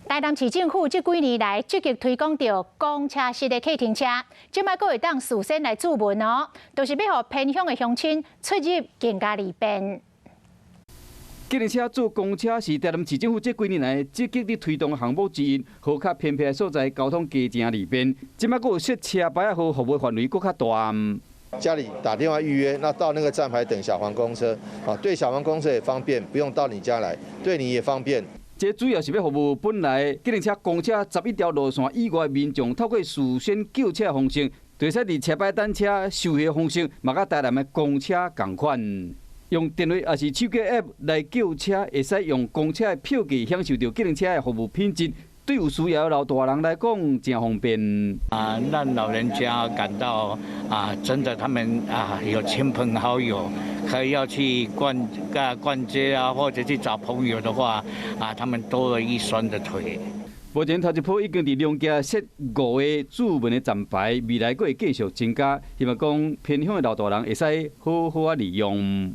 台南市政府这几年来积极推广着公车式的客停车，即摆阁会当事先来注文哦，就是要让偏乡的乡亲出入更加利便。客停车做公车是台南市政府这几年来积极伫推动的项目之一，好较偏僻的所在交通加正利便。即摆阁有设车牌好服务范围阁较大。家里打电话预约，那到那个站牌等小黄公车，对小黄公车也方便，不用到你家来，对你也方便。这主要是要服务本来客停车、公车11条路线以外的民众，透过事先叫车方式，就使伫车牌等车收费方式，嘛甲台南的公车同款。用电话也是手机 App 来叫车，会使用公车的票据享受到客停车的服务品质。对有需要的老大人来讲，真方便。让老人家感到真的他们有亲朋好友，可以要去逛街啊，或者去找朋友的话，他们多了一双的腿。目前头一波已经伫两家设5个注文的站牌，未来阁会继续增加，希望讲偏乡的老大人会使好好利用。